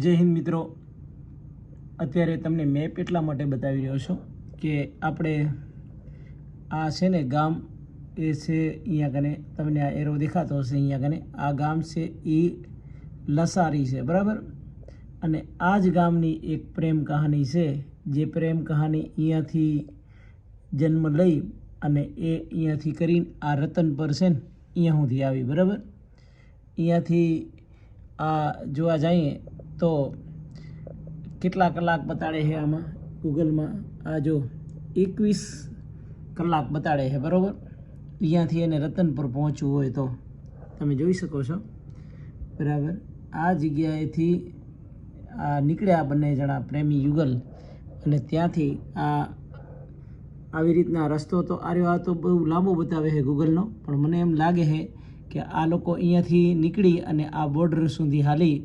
જય હિન્દ મિત્રો, અત્યારે તમને મેપ એટલા માટે બતાવી રહ્યો છું કે આપણે આ છે ને ગામ એ છે અહીંયા કને તમને આ એરો દેખાતો હશે અહીંયા કને આ ગામ છે એ લસારી છે બરાબર। અને આ જ ગામની એક પ્રેમ કહાની છે જે પ્રેમ કહાની અહીંયાથી જન્મ લઈ અને એ અહીંયાથી કરીને આ રતનપર છે ને અહીંયા સુધી આવી બરાબર। અહીંયાથી આ જોવા જઈએ તો કેટલા કલાક બતાડે છે આમાં ગૂગલમાં આ જો 21 કલાક બતાડે છે બરાબર। અહીંયાથી એને રતનપર પહોંચવું હોય તો તમે જોઈ શકો છો બરાબર। આ જગ્યાએથી આ નીકળ્યા બંને જણા પ્રેમી યુગલ અને ત્યાંથી આ આવી રીતના રસ્તો તો આ તો બહુ લાંબો બતાવે છે ગૂગલનો, પણ મને એમ લાગે છે કે આ લોકો અહીંયાથી નીકળી અને આ બોર્ડર સુધી હાલી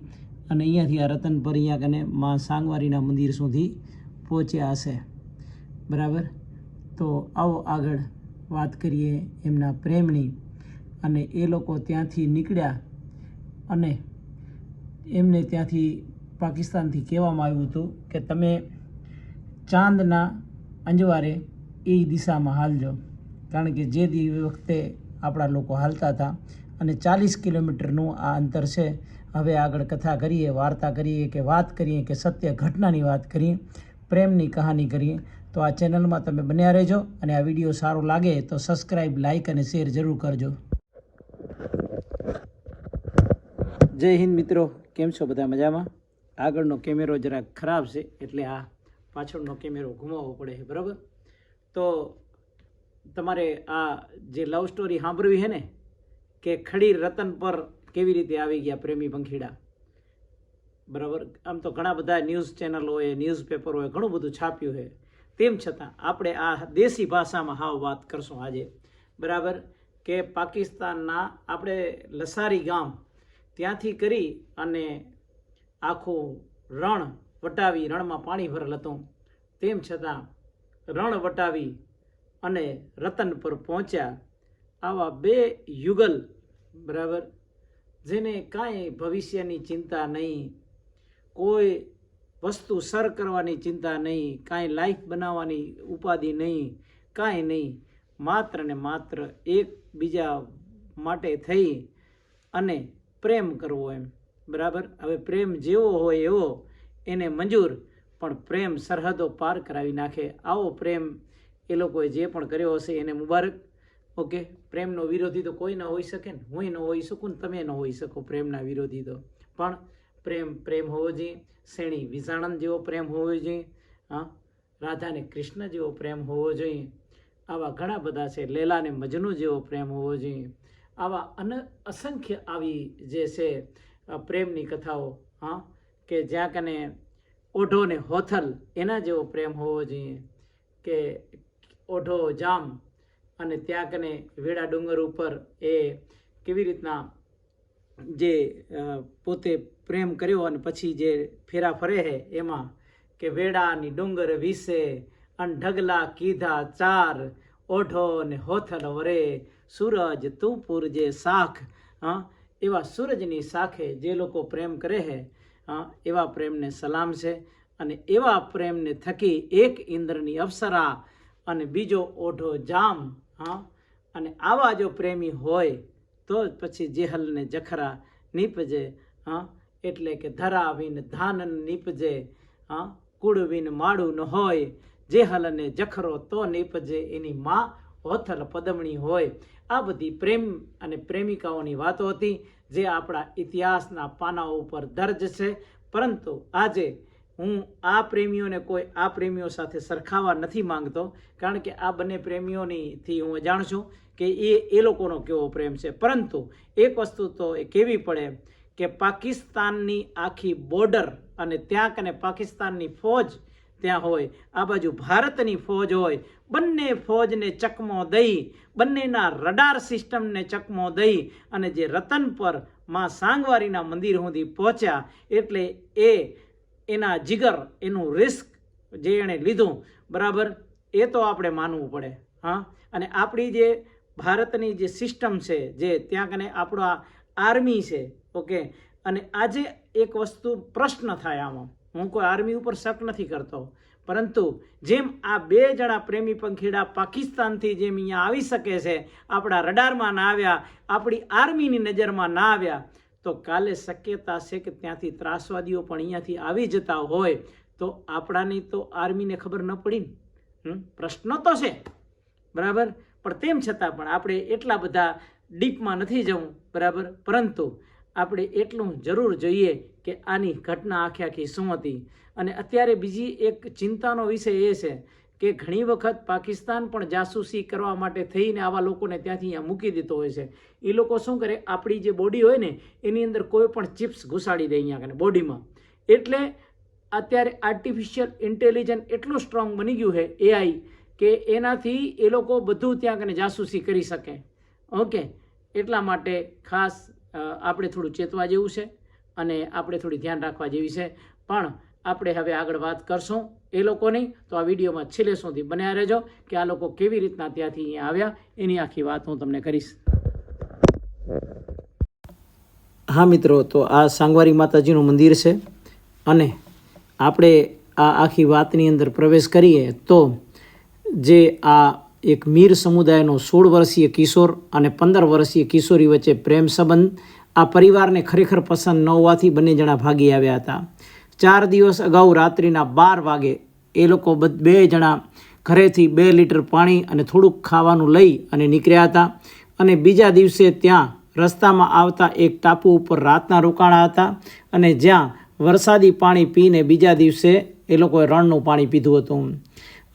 અને અહીંયાથી આ રતનપર અહીંયા કને માં સાંગવારીના મંદિર સુધી પહોંચ્યા હશે બરાબર। તો આવો આગળ વાત કરીએ એમના પ્રેમની। અને એ લોકો ત્યાંથી નીકળ્યા અને એમને ત્યાંથી પાકિસ્તાનથી કહેવામાં આવ્યું હતું કે તમે ચાંદના અંજવારે એ દિશામાં હાલજો, કારણ કે જે વખતે આપણા લોકો હાલતા હતા અને 40 કિલોમીટરનું આ અંતર છે। હવે આગળ કથા કરીએ, વાર્તા કરીએ કે વાત કરીએ કે સત્ય ઘટનાની વાત કરીએ, પ્રેમની કહાની કરીએ। તો આ ચેનલમાં તમે બન્યા રહેજો અને આ વિડીયો સારો લાગે તો સબસ્ક્રાઈબ, લાઇક અને શેર જરૂર કરજો। જય હિન્દ મિત્રો, કેમ છો બધા? મજામાં? આગળનો કેમેરો જરા ખરાબ છે એટલે આ પાછળનો કેમેરો ઘુમાવવો પડે છે બરાબર। તો તમારે આ જે લવ સ્ટોરી સાંભળવી છે ને કે ખડીર રતન પર કેવી રીતે આવી ગયા પ્રેમી પંખીડા બરાબર। આમ તો ઘણા બધા ન્યૂઝ ચેનલોએ, ન્યૂઝપેપર હોય, ઘણું બધું છાપ્યું છે, તેમ છતાં આપણે આ દેશી ભાષામાં હાવ વાત કરશું આજે બરાબર। કે પાકિસ્તાનના આપણે લસારી ગામ ત્યાંથી કરી અને આખું રણ વટાવી, રણમાં પાણી ભરેલ હતું, તેમ છતાં રણ વટાવી અને રતન પર પહોંચ્યા આવા બે યુગલ બરાબર, જેને કાંઈ ભવિષ્યની ચિંતા નહીં, કોઈ વસ્તુ સર કરવાની ચિંતા નહીં, કાંઈ લાઈફ બનાવવાની ઉપાધિ નહીં, કાંઈ નહીં, માત્ર ને માત્ર એકબીજા માટે થઈ અને પ્રેમ કરવો એમ બરાબર। હવે પ્રેમ જેવો હોય એવો એને મંજૂર, પણ પ્રેમ સરહદો પાર કરાવી નાખે આવો પ્રેમ એ લોકોએ જે પણ કર્યો હશે એને મુબારક। ઓકે, પ્રેમનો વિરોધી તો કોઈ ન હોઈ શકે ને, હું ન હોઈ શકું ને તમે ન હોઈ શકો પ્રેમના વિરોધી તો, પણ પ્રેમ હોવો જોઈએ। શ્રેણી વિઝાણંદ જેવો પ્રેમ હોવો જોઈએ, હા, રાધા ને કૃષ્ણ જેવો પ્રેમ હોવો જોઈએ, આવા ઘણા બધા છે, લેલા ને મજનુ જેવો પ્રેમ હોવો જોઈએ, આવા અસંખ્ય આવી જે છે પ્રેમની કથાઓ, હા, કે જ્યાં કને ઓઢો ને હોથલ એના જેવો પ્રેમ હોવો જોઈએ, કે ઓઢો જામ અને ત્યાં કને વેડા ડુંગર ઉપર એ કેવી રીતના જે પોતે પ્રેમ કર્યો અને પછી જે ફેરા ફરે છે એમાં કે વેડાની ડુંગર વિશે અન ઢગલા કીધા ચાર, ઓઢો ને હોથલ વરે સૂરજ તું પૂરજે શાખ। હા, એવા સૂરજની શાખે જે લોકો પ્રેમ કરે છે, હા, એવા પ્રેમને સલામ છે। અને એવા પ્રેમને થકી એક ઇન્દ્રની અપ્સરા અને બીજો ઓઢો જામ, હા, અને આવા જો પ્રેમી હોય તો પછી જેહલને જખરા નીપજે, હા, એટલે કે ધરા વિન ધાનન નીપજે, હા, કુળ વિન માળું ન હોય, જેહલને જખરો તો નીપજે, એની માં હોથલ પદમણી હોય। આ બધી પ્રેમ અને પ્રેમિકાઓની વાતો હતી જે આપણા ઇતિહાસના પાનાઓ ઉપર દર્જ છે, પરંતુ આજે હું આ પ્રેમીઓને કોઈ આ પ્રેમીઓ સાથે સરખાવવા નથી માંગતો, કારણ કે આ બંને પ્રેમીઓથી હું જાણ છું કે એ લોકોનો કેવો પ્રેમ છે। પરંતુ એક વસ્તુ તો એ કહેવી પડે કે પાકિસ્તાનની આખી બોર્ડર અને ત્યાં કને પાકિસ્તાનની ફોજ ત્યાં હોય, આ બાજુ ભારતની ફોજ હોય, બંને ફોજને ચકમો દઈ, બંનેના રડાર સિસ્ટમને ચકમો દઈ અને જે રતન પર માં સાંગવારીના મંદિર સુધી પહોંચ્યા, એટલે એના જીગર, એનું રિસ્ક જે એણે લીધું બરાબર, એ તો આપણે માનવું પડે, હા। અને આપણી જે ભારતની જે સિસ્ટમ છે, જે ત્યાં કને આપણા આર્મી છે, ઓકે, અને આજે એક વસ્તુ પ્રશ્ન થાય આમાં, હું કોઈ આર્મી ઉપર શક નથી કરતો, પરંતુ જેમ આ 2 જણા પ્રેમી પંખીડા પાકિસ્તાનથી જેમ અહીંયા આવી શકે છે, આપણા રડારમાં ના આવ્યા, આપણી આર્મીની નજરમાં ના આવ્યા, તો કાલે શક્યતા છે કે ત્યાંથી ત્રાસવાદીઓ પણ અહીંયાથી આવી જતા હોય તો આપણાની તો આર્મીને ખબર ન પડી ને. પ્રશ્નો તો છે બરાબર, પણ તેમ છતાં પણ આપણે એટલા બધા ડીપમાં નથી જવું બરાબર, પરંતુ આપણે એટલું જરૂર જોઈએ કે આની ઘટના આખી શું હતી. અને અત્યારે બીજી એક ચિંતાનો વિષય એ છે કે ઘણી વખત પાકિસ્તાન પણ જાસૂસી કરવા માટે થઈને આવા લોકોને ત્યાંથી અહીંયા મૂકી દેતો હોય છે. એ લોકો શું કરે, આપણી જે બોડી હોય ને એની અંદર કોઈ પણ ચિપ્સ ઘુસાડી દે અહીંયા બોડીમાં. એટલે અત્યારે આર્ટિફિશિયલ ઇન્ટેલિજન્સ એટલું સ્ટ્રોંગ બની ગયું છે, AI, કે એનાથી એ લોકો બધું ત્યાં કને જાસૂસી કરી શકે. ઓકે, એટલા માટે ખાસ આપણે થોડું ચેતવા જેવું છે અને આપણે થોડી ધ્યાન રાખવા જેવી છે. પણ આપણે હવે આગળ વાત કરશું એ લોકોની, તો આ વિડીયોમાં છેલ્લે સુધી બન્યા રહેજો કે આ લોકો કેવી રીતના ત્યાંથી અહીંયા આવ્યા એની આખી વાત હું તમને કરીશ. હા મિત્રો, તો આ સાંગવારી માતાજીનું મંદિર છે અને આપણે આ આખી વાતની અંદર પ્રવેશ કરીએ તો જે આ એક મીર સમુદાયનો 16 વર્ષીય કિશોર અને 15 વર્ષીય કિશોરી વચ્ચે પ્રેમ સંબંધ, આ પરિવારને ખરેખર પસંદ ન હોવાથી બંને જણા ભાગી આવ્યા હતા. 4 દિવસ અગાઉ રાત્રિના 12 વાગે એ લોકો 2 જણા ઘરેથી 2 લીટર પાણી અને થોડુંક ખાવાનું લઈ અને નીકળ્યા હતા અને બીજા દિવસે ત્યાં રસ્તામાં આવતા એક ટાપુ ઉપર રાતના રોકાણા હતા અને જ્યાં વરસાદી પાણી પીને બીજા દિવસે એ લોકોએ રણનું પાણી પીધું હતું.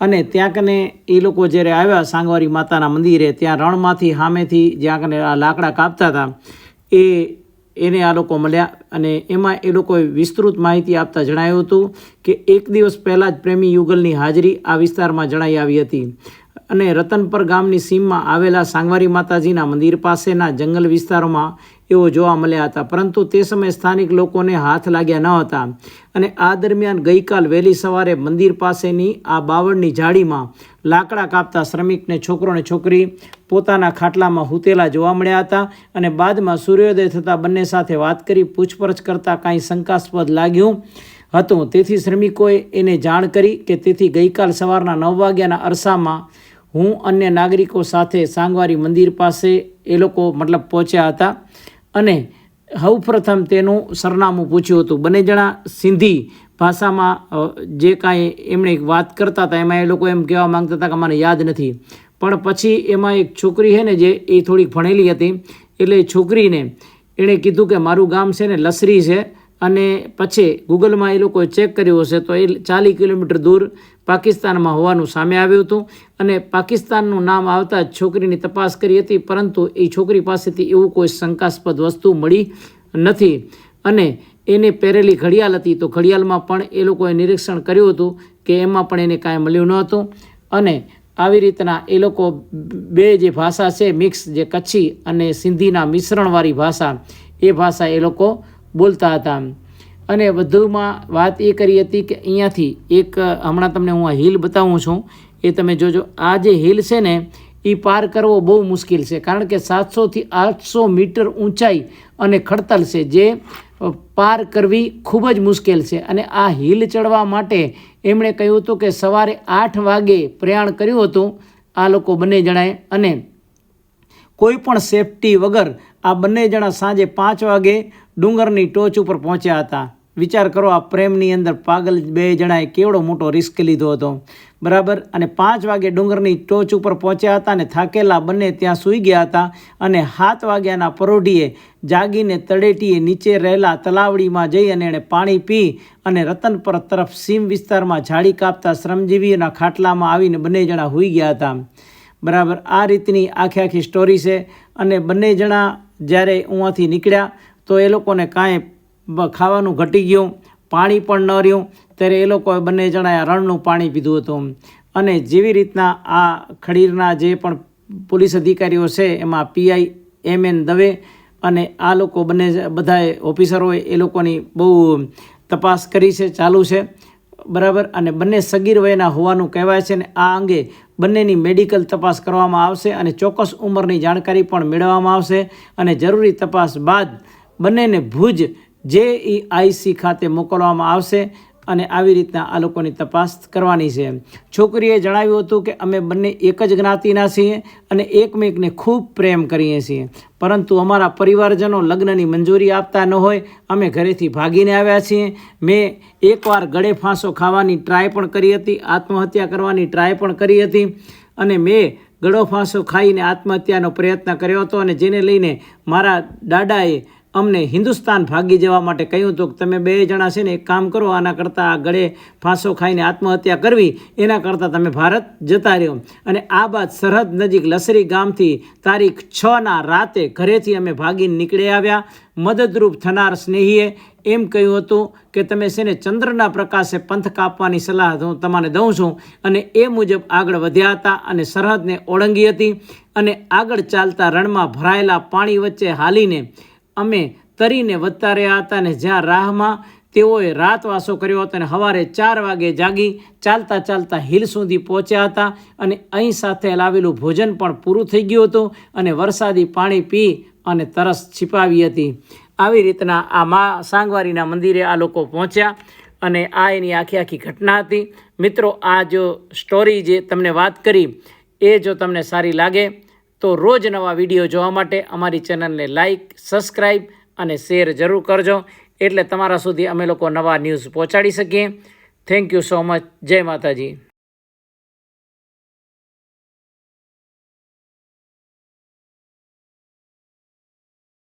અને ત્યાં કને એ લોકો જ્યારે આવ્યા સાંગવારી માતાના મંદિરે, ત્યાં રણમાંથી સામેથી જ્યાં કને આ લાકડા કાપતા હતા એને આ લોકો મળ્યા અને એમાં એ લોકોએ વિસ્તૃત માહિતી આપતા જણાવ્યું હતું કે 1 દિવસ પહેલાં જ પ્રેમી યુગલની હાજરી આ વિસ્તારમાં જણાઈ આવી હતી અને રતનપર ગામની સીમમાં આવેલા સાંગવારી માતાજીના મંદિર પાસેના જંગલ વિસ્તારોમાં એઓ જોવા મળ્યા હતા, પરંતુ તે સમયે સ્થાનિક લોકોને હાથ લાગ્યા ન હતા. અને આ દરમિયાન ગઈકાલ વહેલી સવારે મંદિર પાસેની આ બાવળની ઝાડીમાં લાકડા કાપતા શ્રમિકને છોકરો અને છોકરી પોતાના ખાટલામાં હૂતેલા જોવા મળ્યા હતા અને બાદમાં સૂર્યોદય થતાં બંને સાથે વાત કરી પૂછપરછ કરતાં કાંઈ શંકાસ્પદ લાગ્યું હતું. તેથી શ્રમિકોએ એને જાણ કરી કે તેથી ગઈકાલ સવારના 9 વાગ્યાના અરસામાં હું અન્ય નાગરિકો સાથે સાંગવારી મંદિર પાસે એ લોકો પહોંચ્યા હતા અને સૌપ્રથમ તેનું સરનામું પૂછ્યું હતું. બંને જણા સિંધી ભાષામાં જે કાંઈ એમણે વાત કરતા હતા એમાં એ લોકો એમ કહેવા માંગતા હતા કે મને યાદ નથી. પણ પછી એમાં એક છોકરી છે ને જે એ થોડીક ભણેલી હતી, એટલે છોકરીને એણે કીધું કે મારું ગામ છે ને લસરી છે અને પછી ગૂગલમાં એ લોકોએ ચેક કર્યું હશે તો એ 40 કિલોમીટર દૂર પાકિસ્તાનમાં હોવાનું સામે આવ્યું હતું અને પાકિસ્તાનનું નામ આવતા જ છોકરીની તપાસ કરી હતી, પરંતુ એ છોકરી પાસેથી એવું કોઈ શંકાસ્પદ વસ્તુ મળી નથી. અને એને પહેરેલી ઘડિયાળ હતી તો ઘડિયાળમાં પણ એ લોકોએ નિરીક્ષણ કર્યું હતું કે એમાં પણ એને કાંઈ મળ્યું ન હતું. અને આવી રીતના એ લોકો 2 જે ભાષા છે મિક્સ, જે કચ્છી અને સિંધીના મિશ્રણવાળી ભાષા, એ ભાષા એ લોકો બોલતા હતા. અને વધુમાં વાત એ કરી હતી કે અહીંયાથી એક હમણાં તમને હું આ હિલ બતાવું છું, એ તમે જોજો. આ જે હિલ છે ને એ પાર કરવો બહુ મુશ્કેલ છે, કારણ કે 700 થી 800 મીટર ઊંચાઈ અને ખડતલ છે, જે પાર કરવી ખૂબ જ મુશ્કેલ છે. અને આ હિલ ચડવા માટે એમણે કહ્યું હતું કે સવારે 8 વાગે પ્રયાણ કર્યું હતું આ લોકો બંને જણાએ અને કોઈ પણ સેફટી વગર આ બંને જણા સાંજે 5 વાગે ડુંગરની ટોચ ઉપર પહોંચ્યા હતા. વિચાર કરો, આ પ્રેમની અંદર પાગલ 2 જણાએ કેવડો મોટો રિસ્ક લીધો હતો બરાબર. અને 5 વાગે ડુંગરની ટોચ ઉપર પહોંચ્યા હતા અને થાકેલા બંને ત્યાં સૂઈ ગયા હતા અને 7 વાગ્યાના પરોઢીએ જાગીને તળેટીએ નીચે રહેલા તલાવડીમાં જઈ અને એણે પાણી પી અને રતનપર તરફ સીમ વિસ્તારમાં ઝાડી કાપતા શ્રમજીવીઓના ખાટલામાં આવીને બંને જણા સૂઈ ગયા હતા બરાબર. આ રીતની આખી સ્ટોરી છે. અને બંને જણા જ્યારે ઉંવાથી નીકળ્યા તો એ લોકોને કાંઈ ખાવાનું ઘટી ગયું, પાણી પણ ન રહ્યું, ત્યારે એ લોકોએ બંને જણાએ રણનું પાણી પીધું હતું. અને જેવી રીતના આ ખડીરના જે પણ પોલીસ અધિકારીઓ છે એમાં PI MN દવે અને આ લોકો બધાએ ઓફિસરોએ એ લોકોની બહુ તપાસ કરી છે, ચાલુ છે બરાબર. અને બંને સગીર વયના હોવાનું કહેવાય છે ને આ અંગે બંનેની મેડિકલ તપાસ કરવામાં આવશે અને ચોક્કસ ઉંમરની જાણકારી પણ મેળવવામાં આવશે અને જરૂરી તપાસ બાદ બંનેને ભુજ JEIC ખાતે મોકલવામાં આવશે અને આવી રીતના આ લોકોની તપાસ કરવાની છે. છોકરીએ જણાવ્યું હતું કે અમે બંને એક જ જ્ઞાતિના છીએ અને એકમેકને ખૂબ પ્રેમ કરીએ છીએ, પરંતુ અમારા પરિવારજનો લગ્નની મંજૂરી આપતા ન હોય અમે ઘરેથી ભાગીને આવ્યા છીએ. મેં એકવાર ગળે ફાંસો ખાવાની ટ્રાય પણ કરી હતી, આત્મહત્યા કરવાની ટ્રાય પણ કરી હતી અને મેં ગળો ફાંસો ખાઈને આત્મહત્યાનો પ્રયત્ન કર્યો હતો અને જેને લઈને મારા દાદાએ અમને હિન્દુસ્તાન ભાગી જવા માટે કહ્યું હતું કે તમે 2 જણા છે ને એક કામ કરો, આના કરતાં આ ગળે ફાંસો ખાઈને આત્મહત્યા કરવી એના કરતાં તમે ભારત જતા રહ્યો. અને આ બાદ સરહદ નજીક લસરી ગામથી તારીખ 6ના રાતે ઘરેથી અમે ભાગીને નીકળી આવ્યા. મદદરૂપ થનાર સ્નેહીએ એમ કહ્યું હતું કે તમે છે ને ચંદ્રના પ્રકાશે પંથ કાપવાની સલાહ હું તમને દઉં છું અને એ મુજબ આગળ વધ્યા હતા અને સરહદને ઓળંગી હતી અને આગળ ચાલતા રણમાં ભરાયેલા પાણી વચ્ચે હાલીને અમે તરીને વધતા રહ્યા હતા અને જ્યાં રાહમાં તેઓએ રાતવાસો કર્યો હતો અને સવારે 4 વાગે જાગી ચાલતા ચાલતા હિલ સુધી પહોંચ્યા હતા અને અહીં સાથે લાવેલું ભોજન પણ પૂરું થઈ ગયું હતું અને વરસાદી પાણી પી અને તરસ छिपाવી હતી. આવી રીતના આ મા સાંગવારીના મંદિરે આ લોકો પહોંચ્યા અને આ એની આખી ઘટના હતી. મિત્રો, આ જો સ્ટોરી જે તમને વાત કરી એ જો તમને સારી લાગે તો રોજ નવા વિડીયો જોવા માટે અમારી ચેનલને લાઇક, સબસ્ક્રાઈબ અને શેર જરૂર કરજો, એટલે તમારા સુધી અમે લોકો નવા ન્યૂઝ પહોંચાડી શકીએ. Thank you so much. જય માતાજી.